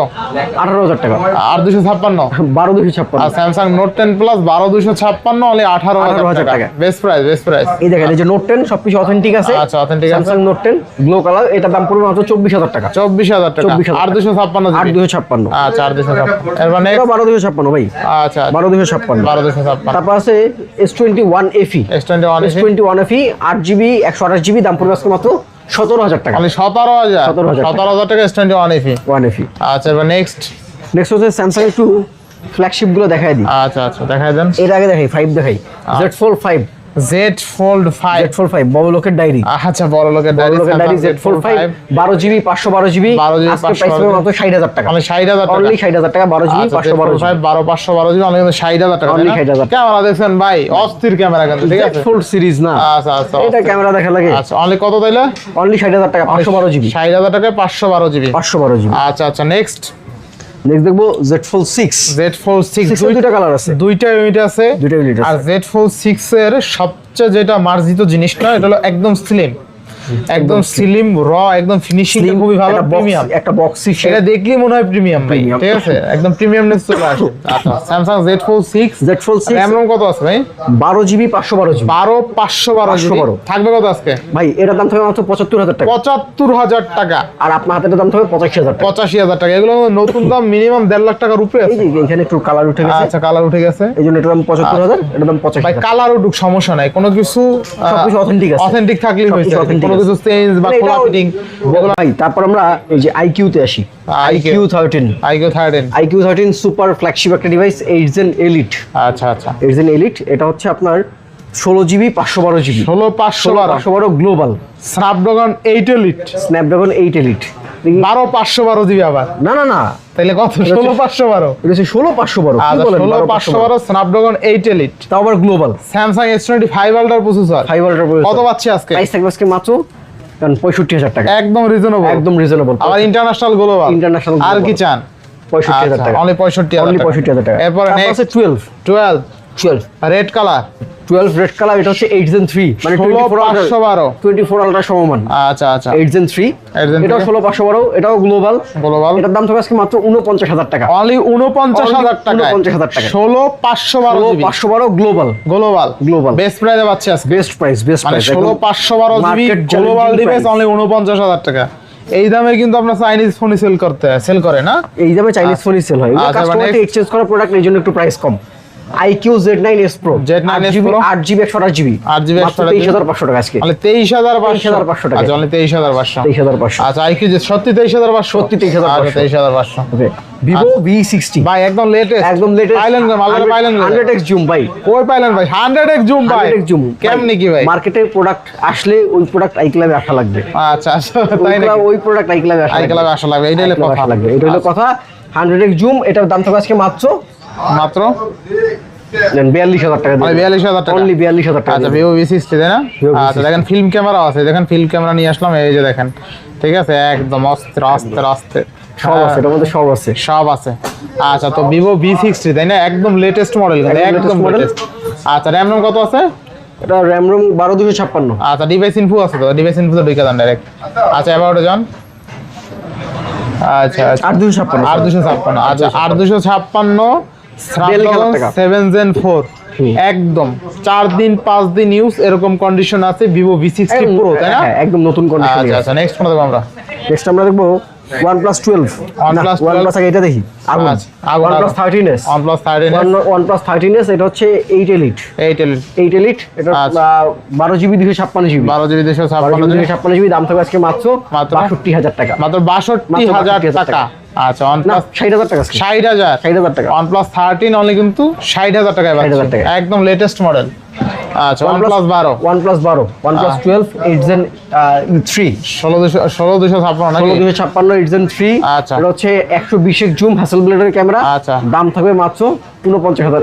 18,000 টাকা। আর 256 12,256 আর স্যামসাং নোট 10 প্লাস 12,256 অনলি 18,000 টাকা। বেস্ট প্রাইস এই দেখেন এই যে নোট 10 সবকিছু অথেন্টিক আছে। আচ্ছা, authentic আছে। স্যামসাং নোট 10 গ্লো কালার, এটা দাম পড়বে মাত্র 24,000 টাকা। 24,000 টাকা 24,000 আর 256 8,256 আচ্ছা আর 256 এরপর এটা নেক্সট 12,256 ভাই, আচ্ছা 12,256। 12,256 তারপর আছে S21 FE S21 S21 FE 8GB 128GB দাম পড়বে আজকে মাত্র 17,000 টাকা। অনলি 17,000 17,000 17,000 টাকা S21 FE 1 FE। আচ্ছা এবার নেক্সট নেক্সট হচ্ছে স্যামসাং একটু ফ্ল্যাগশিপ গুলো দেখাই দিই। আচ্ছা আচ্ছা দেখাই দেন। এর আগে দেখাই 5 দেখাই Z Fold 5 Z Fold 5 Z Fold 5 বড় লোকের ডায়েরি, আচ্ছা বড় লোকের diary, Z Fold 5 12GB 512GB, 12GB আজকে প্রাইস হবে মাত্র 60000 টাকা, মানে 60000 টাকা, অনলি 60000 টাকা 12GB 512GB, 512GB অনলি 60000 টাকা, অনলি 60000 টাকা। ক্যামেরা দেখছেন ভাই, অস্থির ক্যামেরা কিন্তু, ঠিক আছে Z Fold সিরিজ না, আচ্ছা আচ্ছা এটা ক্যামেরা দেখা লাগে, আচ্ছা অনলি কত তাইলে? অনলি 60000 টাকা 512GB, 60000 টাকায় 512GB। 512GB। আচ্ছা আচ্ছা নেক্সট নেক্সট দেখবো Z Fold 6, Z Fold 6 দুইটা কালার আছে, দুইটা ইউনিট আছে, দুইটা ইউনিট আছে। আর Z Fold 6 এর সবচেয়ে যেটা মার্জিত জিনিসটা, এটা হলো একদম স্লিম, একদম স্লিম র, একদম ফিনিশিং খুবই ভালো, প্রিমিয়াম, একটা বক্সি এটা দেখলেই মনে হয় প্রিমিয়াম ভাই, Premium। ঠিক আছে একদম প্রিমিয়ামনেস চলে আসে। আচ্ছা Samsung Z Fold 6, Z Fold 6 RAM ROM কত আছে ভাই? 12GB 512GB, 512GB 512 থাকবে কত আজকে? ভাই এটার দাম থাকবে মাত্র 75000 টাকা, 75000 টাকা, আর আপনার হাতে দাম থাকবে 85000 টাকা। 85000 টাকা, এগুলো নতুন দাম মিনিমাম 1.5 লাখ টাকার উপরে এই আছে। যে এখানে একটু কালার উঠে গেছে, আচ্ছা কালার উঠে গেছে, এই জন্য এটার দাম 75000, এটার দাম ভাই 85000। কালার উঠুক সমস্যা নাই, কোনো কিছু সবকিছু authentic আছে, অথেন্টিক থাকলেই সবকিছু হয়েছে, authentic কোনো আছে। কিছু চেঞ্জ বা মানে খোলা এটাও- ফিটিং ভাই তারপর আমরা এই যে IQ তে আসি, IQ IQ 13, IQ 13, IQ 13 super flagship একটা ডিভাইস, 8 Gen Elite, আচ্ছা আচ্ছা 8 Gen Elite, এটা হচ্ছে আপনার 16GB 512GB, 16512 512 global, Snapdragon 8 elite, Snapdragon 8 Elite, 12512 GB আবার, না না না তাহলে কত? 16512, এটা হচ্ছে 16512, কি আচ্ছা বলেন 16512 স্ন্যাপড্রাগন 8 এলিট, তাও আবার গ্লোবাল, স্যামসাং S25 আলট্রার প্রসেসর, 5 Ultra কত পাচ্ছি আজকে? প্রাইস থাকবে আজকে মাত্র 65000 টাকা, একদম রিজনেবল, একদম রিজনেবল, আবার ইন্টারন্যাশনাল গ্লোবাল, International আর global। কি চান? 65000 টাকা, অনলি 65000 অনলি টাকা, 65000 টাকা। এরপর তারপর নেক্সট আছে 12 12 রেড কালার, 12 রেড কালার, এটা হচ্ছে 8 Gen 3, মানে 16512, 24 আলট্রা সমমান, আচ্ছা আচ্ছা 8 Gen 3, 8 Gen এটাও 3 16512, এটাও গ্লোবাল, গ্লোবাল, এটার দাম থাকবে আজকে মাত্র 49000 টাকা, অনলি 49000 টাকা, 49000 টাকা, 16512 GB 512 global, global, global best প্রাইসে পাচ্ছি আজকে, বেস্ট প্রাইস, বেস্ট মানে price, 16512 GB market global challenging device price। Only 49000 টাকা। এই দামে কিন্তু আপনার চাইনিজ ফোন সেল করে না, এই দামে চাইনিজ ফোনই সেল হয়, আচ্ছা, কাস্টমার মানে- এক্সচেঞ্জ করা প্রোডাক্ট, এই জন্য একটু প্রাইস কম। IQ Z9s Pro, Z9s Pro, 8GB 128GB, 8GB 128GB, 23500 টাকা আজকে, মানে 23500 23500 টাকা। আচ্ছা অনলি 23500, 23500। আচ্ছা আইকিউ যে সত্যি 23500, সত্যি 23500, 23500 ওকে। Vivo V60, ভাই একদম লেটেস্ট, একদম লেটেস্ট, পাইলেন না মালটা, পাইলেন না 100x জুম ভাই, কই পাইলেন ভাই? 100x জুম ভাই, 100x জুম কেমনে কি ভাই? মার্কেটে প্রোডাক্ট আসলে ওই প্রোডাক্ট আইক্লাবে আসা লাগবে, আচ্ছা আচ্ছা তাই নাকি? ওই প্রোডাক্ট আইক্লাবে আসা আইক্লাবে আসা লাগবে, এইটা হলো কথা, লাগবে, এটা হলো কথা। 100x জুম, এটার দাম থাকবে আজকে মাত্র মাত্র 42000 টাকা, মানে 42000 টাকা, অনলি 42000 টাকা। আচ্ছা Vivo V60 তাই না? Vivo V60 আচ্ছা দেখেন ফিল্ম ক্যামেরা আছে, দেখেন ফিল্ম ক্যামেরা নিয়ে আসলাম, এই যে দেখেন, ঠিক আছে একদম অস্ত্র আস্তে আস্তে সব আছে, এটার মধ্যে সব আছে, সব আছে। আচ্ছা তো Vivo V60 তাই না, একদম লেটেস্ট মডেল, একদম একদম latest model। লেটেস্ট। আচ্ছা RAM ROM কত আছে? এটা RAM ROM 12256, আচ্ছা ডিভাইস ইনফো আছে তো, ডিভাইস ইনফো তো ঢুকে দেন ডাইরেক্ট। আচ্ছা অ্যাবাউটে যান, আচ্ছা আচ্ছা 8256, 8256, আচ্ছা 8256 Snapdragon 7 Gen 4, একদম 4 দিন 5 দিন ইউজ এরকম কন্ডিশন আছে Vivo V60 Pro তাই না? হ্যাঁ, একদম নতুন কন্ডিশন। আচ্ছা আচ্ছা নেক্সট কোনটা দেখব আমরা? নেক্সট আমরা দেখবো OnePlus 12, OnePlus 12 OnePlus আগে এটা দেখি, আগুন, আচ্ছা, আগুন, OnePlus আগুন। 13s, OnePlus 13s, OnePlus 13s, এটা হচ্ছে 8 Elite, 8 Elite, 8 Elite, এটা আচ্ছা। 12GB 256GB, 12GB 256 256GB, দাম থাকবে আজকে মাত্র মাত্র 62000 টাকা, মাত্র 62000 টাকা। আচ্ছা না OnePlus 60000 টাকা আজকে, 60000, 60000 টাকা, OnePlus 13 অনলি কিন্তু 60000 টাকায় 60,000 পাচ্ছেন, টাকায়। একদম লেটেস্ট মডেল। আচ্ছা OnePlus 12, OnePlus 12, OnePlus 12 8 Gen 3, 16256 নাকি? 16256 8 Gen 3, আচ্ছা। এটা হচ্ছে 120x জুম হ্যাসেলব্লেডের ক্যামেরা, আচ্ছা। দাম থাকবে মাত্র 49000,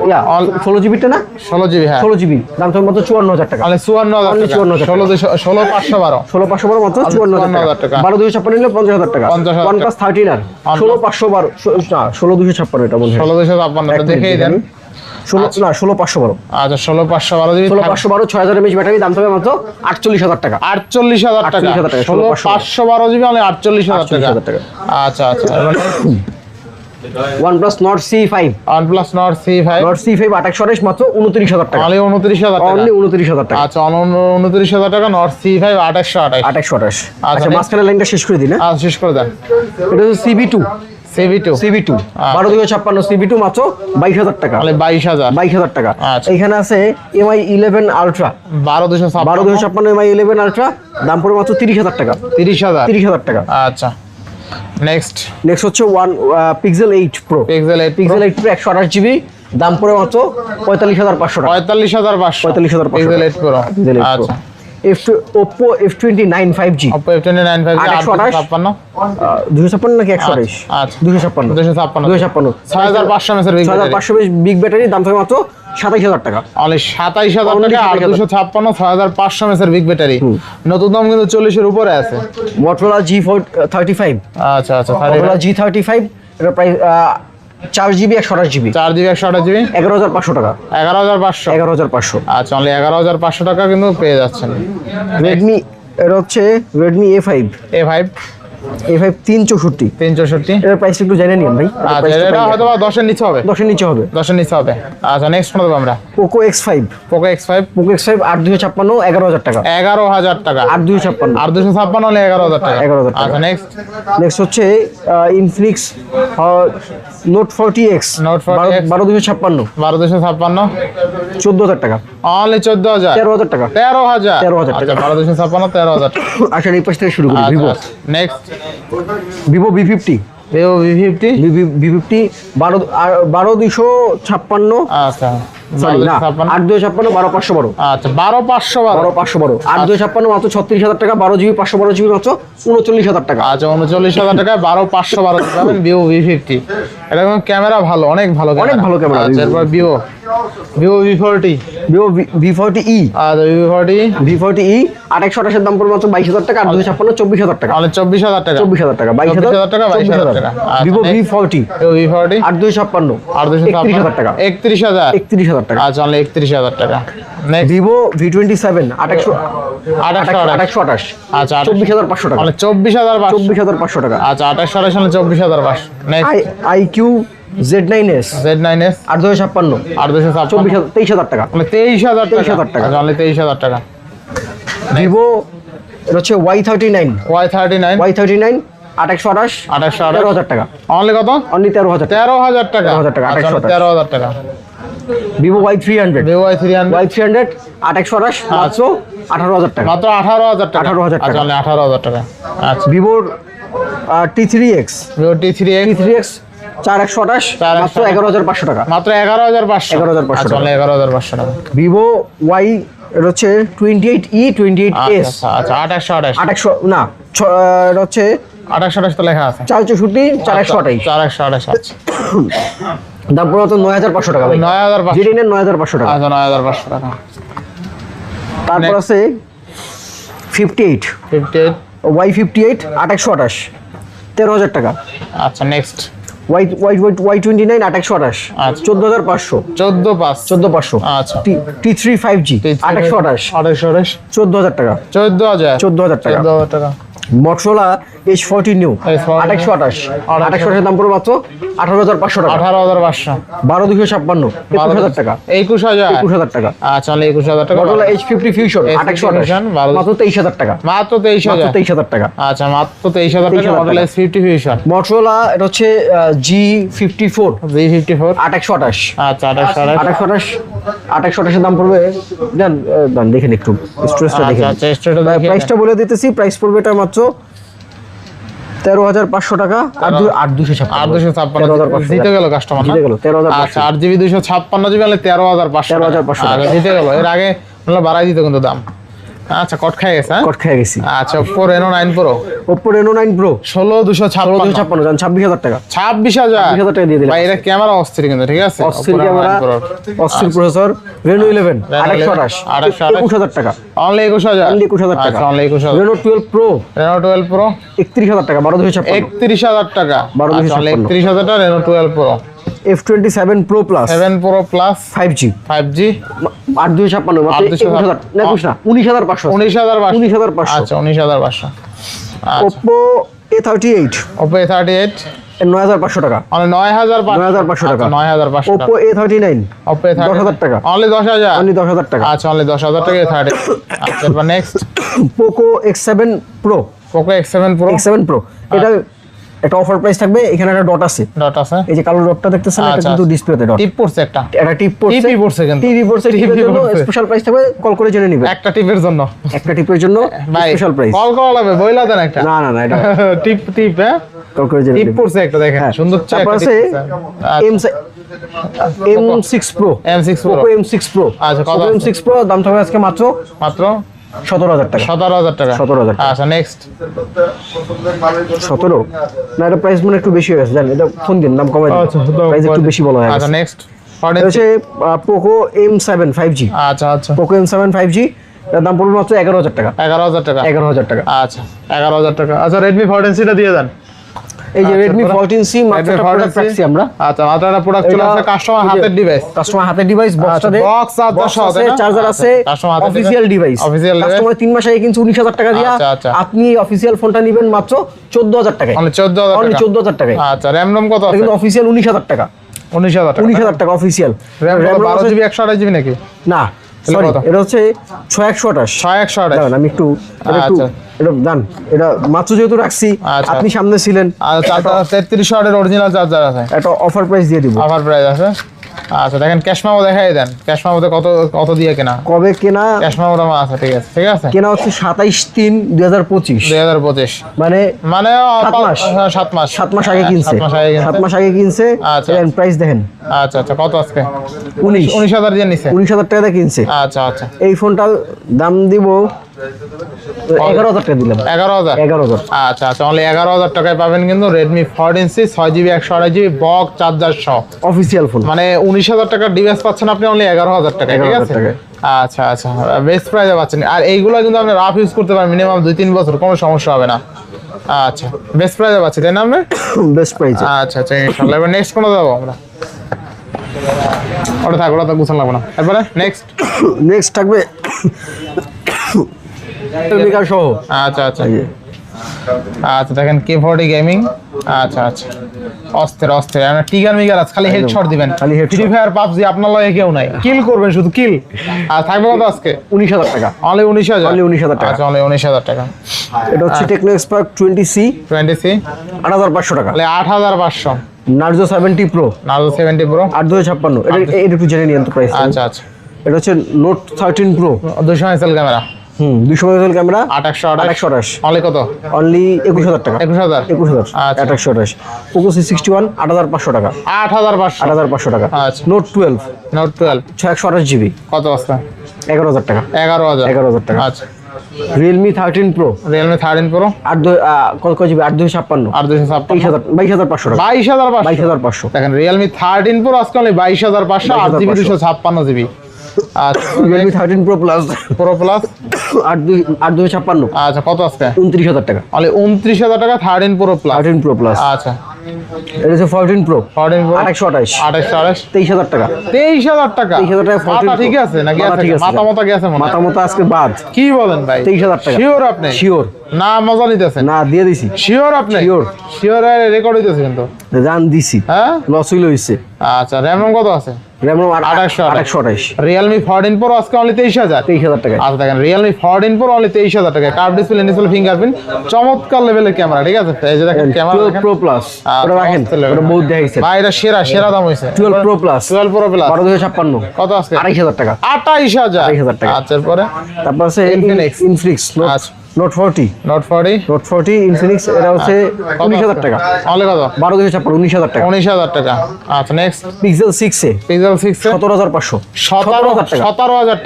16GB টা না, 16GB, হ্যাঁ 16GB, দাম থাকবে মাত্র 54000 টাকা, মানে 54000 Only টাকা, 54,000 টাকা। 16512, 16512 মাত্র 54000 টাকা, 12256 নিলে 50000 টাকা, 50,000 OnePlus 13R 16512, না 16256 এটা মনে হয়, 16256 দেখেই দেন। 16512, আচ্ছা 16512 জিবি, 16512 6000 mAh ব্যাটারি, দাম থাকবে মাত্র 48000 টাকা, 48000 টাকা, 48,000 টাকা, 16512 জিবি মানে 48000 টাকা। 48,000 টাকা। আচ্ছা আচ্ছা OnePlus Nord C5, OnePlus Nord C5 Nord C5 2828 মাত্র 29000 টাকা, অনলি 29000 টাকা, অনলি 29000 টাকা, আচ্ছা 29000 টাকা Nord C5 2828। 2828। আচ্ছা next। মাঝখানে লাইনটা শেষ করে দিই না, আচ্ছা শেষ করে দেন। এটা হচ্ছে CB2, CV2 CB2 12256 CB2 মাত্র 22000 টাকা, মানে 22000, 22000 টাকা। আচ্ছা। এখানে আছে MI 11 Ultra, 12256, 12256 MI 11 Ultra, দাম পড়ে মাত্র 30000 টাকা, 30000। 30000 টাকা। আচ্ছা নেক্সট নেক্সট হচ্ছে Pixel 8 Pro, Pixel 8 Pixel 8 Pro 128GB, দাম পড়ে মাত্র 45,500 টাকা। 45,500 45,500 Pixel 8 Pro Pixel 8 Pro। আচ্ছা Oppo F29 5G Oppo F29 5G 856 256 256 নাকি 128? আচ্ছা 256 256 6500 mAh big battery 6500 big battery, দাম থাকে মাত্র 27,000 টাকা। অনলি 27,000 টাকা আর 256 6500 mAh বিগ ব্যাটারি। নতুন দাম কিন্তু 40 এর উপরে আছে। Motorola G35 আচ্ছা আচ্ছা Motorola G35 এর price 4GB 128GB 4GB 128GB 11,500 টাকা। 11,500 11,500। আচ্ছা অনলি 11,500 টাকা কিন্তু পেয়ে যাচ্ছেন। Redmi এর হচ্ছে Redmi A5 A5 364 এর প্রাইস একটু জেনে নিন ভাই। আচ্ছা এটা হয়তো 10 এর নিচে হবে, 10 এর নিচে হবে। 10 এর নিচে হবে। আচ্ছা নেক্সট কোন দেব আমরা? Poco X5 Poco X5 8256 11,000 টাকা। 11,000 টাকা 8256 আর 256 হলে 11,000 টাকা। 11,000 টাকা। আচ্ছা নেক্সট নেক্সট হচ্ছে Infinix Note 40X Note 40X 12256 12256 14,000 টাকা। অনলি 14,000 13,000 টাকা। 13,000 13,000 আচ্ছা 12256 13,000 টাকা। আসলে এই পাশ থেকে শুরু করি। Vivo next Vivo V50 Vivo V50 V50 12256 আচ্ছা সরি না 8256 12512 আচ্ছা 12512 12512 8256 মাত্র 36,000 টাকা। 12GB 512GB মাত্র 39,000 টাকা। আচ্ছা 39,000 টাকা 12512 পাবেন Vivo V50। এটা ক্যামেরা ভালো, অনেক ভালো অনেক ভালো ক্যামেরা। আচ্ছা এরপর Vivo V40 Vivo V40e আচ্ছা V40 V40e 828 এর দাম পড়বে মাত্র 22,000 টাকা। 8256 24,000 টাকা। তাহলে 24,000 টাকা 24,000 টাকা 22,000 টাকা 22,000 টাকা। Vivo V40 V40 8256 আর 31,000 টাকা 31,000 31,000 টাকা। আচ্ছা অনলি 31,000 টাকা। নেক্সট Vivo V27 2828 আচ্ছা 24,500 টাকা। অনলি 24,500 24,500 টাকা। আচ্ছা 28 হলে 24,500। নেক্সট IQ Z9s Z9s 8256 আর 256 23,000 টাকা। মানে 23,000 টাকা 23,000 টাকা। আচ্ছা অনলি 23,000 টাকা। Vivo এটা হচ্ছে Y39 Y39 2828 28 13,000 টাকা। অনলি কত? অনলি 13,000 টাকা। 13,000 টাকা 13,000 টাকা, আচ্ছা, 28 13,000 টাকা। Vivo Y300 Vivo Y300 Y300 2828 মাত্র 18,000 টাকা। মাত্র 18,000 টাকা 18,000 টাকা। আচ্ছা অনলি 18,000 টাকা। আচ্ছা Vivo T3X Vivo T3X 4128 মাত্র 11,500 টাকা। মাত্র 11,500 11,500 আচ্ছা অনলি 11,500 টাকা। Vivo Y এটা হচ্ছে 28E 28S আচ্ছা আচ্ছা 28 800 না এটা হচ্ছে 28 তো লেখা আছে 464 4128 428 আচ্ছা দাম পড়বে তো 9,500 টাকা ভাই। 9,500 G10 এর 9,500 টাকা। আচ্ছা 9,500 টাকা। তারপর আছে 58 58 Y58 2828 13,000 টাকা। আচ্ছা নেক্সট Y29 2828 আচ্ছা। 14,500 14,500 14,500 আচ্ছা T3 5G 2828 28 14,000 টাকা। 14,000 14,000 টাকা। 14,000 টাকা। Motorola H40 New H40 2828 এর দাম পড়বে মাত্র 18,500 টাকা। 18,500 12,256 21,000 টাকা। 21,000 21,000 টাকা। আচ্ছা অনলি 21,000 টাকা। Motorola H50 Fusion H50 2828 মাত্র 23,000 টাকা। মাত্র 23,000 23,000 টাকা। আচ্ছা মাত্র 23,000 টাকা 23,000 মডেল S50 Fusion Motorola এটা হচ্ছে G54 V54 2828 আচ্ছা 28 2828 এর দাম পড়বে দাম দেখেন একটু স্টোরেজটা দেখেন। আচ্ছা স্টোরেজটা দেখেন প্রাইসটা বলে দিতেছি, প্রাইস পড়বে এটা মাত্র 13,500 টাকা আর 256 জিতে গেল কাস্টমার জিতে গেল 13,500 আচ্ছা 8GB 256GB হলে 13,500 13,500 আচ্ছা জিতে গেল। এর আগে আমরা বাড়াই দিত কিন্তু দাম। আচ্ছা কট খেয়ে গেছে হ্যাঁ কট খেয়ে গেছি। আচ্ছা Oppo Reno 9 Pro Oppo Reno 9 Pro 16,256 16,256 জান 26,000 টাকা। 26,000 টাকা দিয়ে দিলাম। ভাই এটা ক্যামেরা অস্থির কিন্তু ঠিক আছে অস্থির Oppo Reno ক্যামেরা 9 Pro অস্থির প্রসেসর Reno 11 2828 21,000 টাকা। অনলি 21,000 অনলি 21,000 টাকা। আচ্ছা only 21,000 Reno 12 Pro Reno 12 Pro 31,000 টাকা 12,256 31,000 টাকা 12,256 আচ্ছা অনলি 31,000 টাকা Reno 12 Pro F27 Pro Plus 7 Pro Plus 5G 5G 8,256 মাত্র 21,000 না 19,500 19,500 আচ্ছা 19,500 আচ্ছা Oppo A38 Oppo A38 9,500 টাকা। অনলি 9,500 9,500 টাকা। 9,500 Oppo A39 Oppo A38 10,000 টাকা। অনলি 10,000 অনলি 10,000 টাকা। আচ্ছা অনলি 10,000 টাকা A38 আচ্ছা এরপর next Poco X7 Pro Poco X7 Pro এটা একটা অফার প্রাইস থাকবে, এখানে একটা ডট আছে, ডট আছে এই যে কালো ডটটা দেখতেছেন এটা আচ্ছা, কিন্তু ডিসপ্লেতে ডট টিপ পড়ছে একটা টিপ পড়ছে টিপই পড়ছে কিন্তু টিপি পড়ছে টিপের টিপই জন্য পড়ছে। স্পেশাল প্রাইস থাকবে, কল করে জেনে নিবে একটা টিপের জন্য একটা টিপের জন্য ভাই স্পেশাল প্রাইস। কল করা লাগবে বইলা দেন একটা না না না এটা টিপ হ্যাঁ কল করে জেনে টিপ নিবে। পড়ছে একটা দেখেন হ্যাঁ, সুন্দর তারপর আছে M6 Pro, M6 Pro। Poco M6 Pro। আচ্ছা, কত Poco আছে? M6 Pro দাম থাকবে আজকে মাত্র মাত্র 17,000 টাকা। 17,000 টাকা। 17,000 টাকা। আচ্ছা নেক্সট 17 না, এটা প্রাইস মানে একটু বেশি হয়ে গেছে জানেন, এটা ফোন দিন দাম কমাই দিন, আচ্ছা প্রাইস একটু বেশি বলা হয়। আচ্ছা নেক্সট এটা হচ্ছে Poco M7 5G। আচ্ছা আচ্ছা Poco M7 5G এর দাম পড়বে মাত্র 11,000 টাকা। 11,000 টাকা। 11,000 টাকা। আচ্ছা 11,000 টাকা। আচ্ছা Redmi 14C টা দিয়ে দেন। এই যে আচ্ছা, Redmi পুরো 14C মাত্র একটা প্রোডাক্ট রাখছি আমরা। আচ্ছা মাত্র একটা প্রোডাক্ট চলে আসছে, কাস্টমার হাতের ডিভাইস। কাস্টমার হাতের ডিভাইস, বক্সটা দে, বক্স চার্জার সহ আছে, চার্জার আছে, অফিশিয়াল ডিভাইস। অফিশিয়াল কাস্টমার 3 মাস আগে কিনছে 19,000 টাকা দিয়া, আচ্ছা, আচ্ছা। আপনি অফিশিয়াল ফোনটা নেবেন মাত্র 14,000 টাকায়। মানে 14,000 অনলি টাকা। 14,000 টাকায়। আচ্ছা র‍্যাম রম কত এটা আছে? কিন্তু অফিশিয়াল 19,000 টাকা। 19,000 টাকা। 19,000 টাকা অফিশিয়াল। র‍্যাম 12GB 128GB নাকি? না তাহলে সরি, কত? এটা হচ্ছে 6128। 6128। দাঁড়ান আমি একটু আচ্ছা। এটা জান, এটা মাত্র যেহেতু রাখছি, আচ্ছা। আপনি সামনে ছিলেন, আর চার্জার 33 ওয়াটের অরিজিনাল চার্জার আছে। একটা অফার প্রাইস দিয়ে দিব। অফার প্রাইস আছে। আচ্ছা দেখেন ক্যাশ মেমো দেখাই দেন, ক্যাশ মেমোতে কত কত দিয়ে কেনা? কবে কেনা? ক্যাশ মেমো আছে, ঠিক আছে ঠিক আছে। কেনা হচ্ছে 27/3/2025, 2025 মানে মানে 7 মাস। 7 মাস 7 মাস আগে কিনছে। 7 মাস আগে কিনছে। 7 মাস আগে কিনছে। আচ্ছা। এর প্রাইস দেখেন, আচ্ছা আচ্ছা কত আজকে? 19,000 দিয়ে নিছে। 19,000 টাকা দিয়ে কিনছে। আচ্ছা আচ্ছা এই ফোনটার দাম দিব 11,000 টাকা দিলাম। 11,000। 11,000 আচ্ছা আচ্ছা অনলি 11,000 টাকায় পাবেন কিন্তু Redmi 14C 6GB 128GB box charger সহ। Official phone. মানে 19,000 টাকার ডিভাইস পাচ্ছেন আপনি অনলি 11,000 টাকায়, ঠিক 11,000 আছে? টাকায়। আচ্ছা আচ্ছা বেস্ট প্রাইসে পাচ্ছেন। আর এইগুলো কিন্তু আপনি রাফ ইউজ করতে পারেন মিনিমাম 2-3 বছর, কোনো সমস্যা হবে না। আচ্ছা বেস্ট প্রাইসে পাচ্ছি তাই না আপনি? Best price. আচ্ছা আচ্ছা ইনশাআল্লাহ। এবার নেক্সট কোনটা যাবো আমরা? ওটা তো গুছান লাগবে না। এরপরে নেক্সট থাকবে মেগা সহ। আচ্ছা আচ্ছা আচ্ছা দেখেন K40 গেমিং। আচ্ছা আচ্ছা অস্থির অস্থির টিগার মিগার আছে, খালি হেডশট দিবেন। খালি headshot। ফ্রি ফায়ার পাবজি আপনার লগে কেউ নাই, কিল করবেন শুধু কিল। আর থাকবে কত আজকে? 19,000 টাকা। অনলি 19,000। Only 19,000 টাকা। আচ্ছা অনলি 19,000 টাকা। এটা হচ্ছে টেকনো স্পার্ক 20C 20C 8,500 টাকা। তাহলে 8,500। Narzo 70 pro Narzo 70 pro 8,256। এটা একটু জেনে নিন তো প্রাইস। আচ্ছা আচ্ছা এটা হচ্ছে note 13 pro 200 megapixel camera 200 megapixel camera 828 only কত? অনলি 21,000 টাকা। 21,000। 21,000 আচ্ছা 828। পোকো C61 8,500 টাকা। 8,500। 8,500 টাকা। আচ্ছা। নোট 12 নোট 12 628GB কত আছে? 11,000 টাকা। 11,000। 11,000 টাকা। আচ্ছা রিয়েলমি 13 প্রো Realme 13 Pro কত জিবি 8,256 8,256 22,500 টাকা। 22,500। 22,500 দেখেন Realme 13 Pro আজকে অনলি 22,500 8GB 256GB। আচ্ছা Realme 13 pro plus Pro Plus 8,256 আচ্ছা কত আজকে? 29,000 টাকা। অনলি 29,000 টাকা 13 Pro Plus। 13 pro plus. আচ্ছা এটা হচ্ছে 14 প্রো 14 Pro 828 28 23,000 টাকা। 23,000 টাকা। 23,000 টাকা 14 মাথা ঠিক আছে নাকি? মাথা ঠিক আছে। মাথা মতো গেছে মনে হয়। মাথা মতো আজকে বাদ। কি বলেন ভাই? 23,000 টাকা। শিওর আপনি? শিওর না মজা নিতেছেন? না দিয়ে দিছি। শিওর আপনি? Sure। শিওর রেকর্ড হইতেছে কিন্তু। জান দিছি। হ্যাঁ লস হইল হইছে। আচ্ছা RAM ROM কত আছে? র‍্যাম 2828 828 Realme 14 Pro আজকে অনলি 23,000। 23,000 টাকা। আচ্ছা দেখেন Realme 14 Pro অনলি 23,000 টাকা। কার্ভ ডিসপ্লে ইনস্টল ফিঙ্গারপ্রিন্ট চমৎকার লেভেলের ক্যামেরা, ঠিক আছে? এই যে দেখেন ক্যামেরা 12 দেখেন। প্রো প্লাস ওটা রাখেন, ওটা বহুত দেখাইছে। ভাই এটা সেরা সেরা দাম হইছে। 12 প্রো প্লাস 12 Pro Plus 12,256 কত আজকে? 28,000 টাকা। 28,000 টাকা। আচ্ছা এরপরে তারপর আছে Infinix। ইনফিনিক্স আচ্ছা নোট 40 Note 40 নোট 40 ইনফিনিক্স এটা হচ্ছে কত 19,000 টাকা। অনলি কত? 12,256 19,000 টাকা। 19,000 টাকা। আচ্ছা নেক্সট পিক্সেল 6 এ Pixel 6 এ 17,500 17,000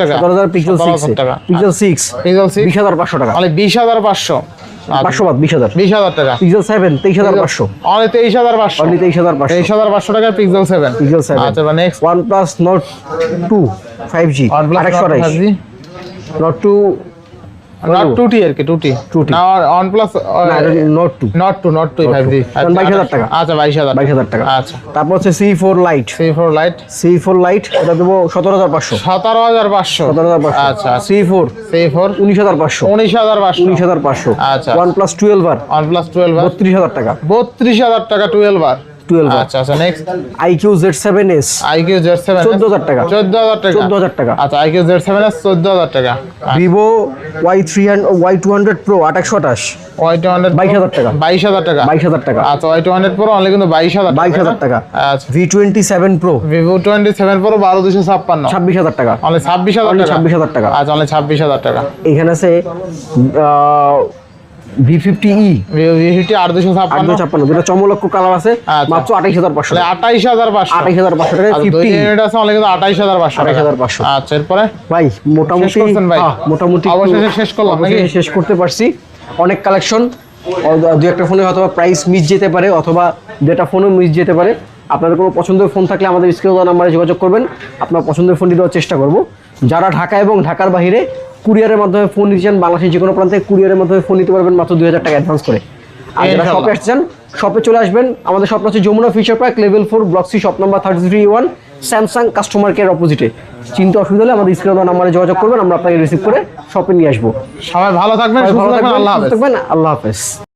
টাকা। 17,000 পিক্সেল 6 17,000 টাকা। পিক্সেল 6 Pixel 6 20,500 টাকা। অনলি 20,500। 500 বাদ 20,000 20,000 টাকা। Pixel 7 23,500 only 23,500। অনলি 23,500 23,500 টাকা পিক্সেল 7। পিক্সেল 7 আচ্ছা এবার next OnePlus Note 2 5G 828 Note 2 not 2T আর কি 2T 2T না OnePlus না নট Note 2 নট 2 5G 22,000 টাকা। আচ্ছা 22,000 22,000 টাকা। আচ্ছা তারপর হচ্ছে C4 Lite C4 Lite C4 Lite এটা দেবো 17,500 17,500 17,500 আচ্ছা C4 C4 19,500 19,500 19,500 আচ্ছা। OnePlus 12 আর OnePlus 12 আর 32,000 টাকা 32,000 টাকা 12 আর 12 আচ্ছা আচ্ছা next IQ Z7s IQ Z7 14,000 টাকা 14,000 টাকা 14,000 টাকা আচ্ছা IQ Z7s 14,000 টাকা Vivo Y200 Pro 828 Y200 22,000 টাকা 22,000 টাকা 22,000 টাকা আচ্ছা Y200 Pro অনলি কিন্তু 22,000 22,000 টাকা আচ্ছা V27 Pro Vivo 27 Pro 12,256 26,000 টাকা অনলি 26,000 Only টাকা 26,000 টাকা। আচ্ছা অনলি 26,000 টাকা এখানে আছে V50e V50 856 856 যেটা চমলক্ষ কালার আছে, আচ্ছা। মাত্র 28500 টাকা। 28500 28500 টাকায় 50 ইউনিট আছে অনলি কিন্তু 28500 28500 আচ্ছা এরপরে ভাই মোটামুটি শেষ করছেন ভাই? মোটামুটি অবশেষে শেষ করলাম নাকি? অবশেষে শেষ করতে পারছি। অনেক কালেকশন, দুই একটা ফোনে হয়তো প্রাইস মিস যেতে পারে অথবা দুটা ফোনও মিস যেতে পারে। আপনাদের কোনো পছন্দের ফোন থাকলে আমাদের স্ক্রিনে দেওয়া নাম্বারে যোগাযোগ করবেন, আপনার পছন্দের ফোনটি দেওয়ার চেষ্টা করব। যারা ঢাকা এবং ঢাকার বাইরে কুরিয়ারের মাধ্যমে ফোন নিতে চান, বাংলাদেশের যে কোনো প্রান্তে কুরিয়ারের মাধ্যমে ফোন নিতে পারবেন মাত্র 2000 টাকা অ্যাডভান্স করে। আর যারা শপে আসতে চান, শপে চলে আসবেন। আমাদের শপ হচ্ছে Jamuna future park level 4 block C, shop number 33 Samsung customer care অপোজিটে। চিন্তা অসুবিধা হলে আমাদের স্ক্রিনে দেওয়া নাম্বারে যোগাযোগ করবেন, আমরা আপনাকে রিসিভ করে শপে নিয়ে আসবো। সবাই ভালো থাকবেন, সুস্থ ভালো থাকবেন, থাকবেন, আল্লাহ সুস্থ হাফেজ। থাকবেন, আল্লাহ হাফেজ।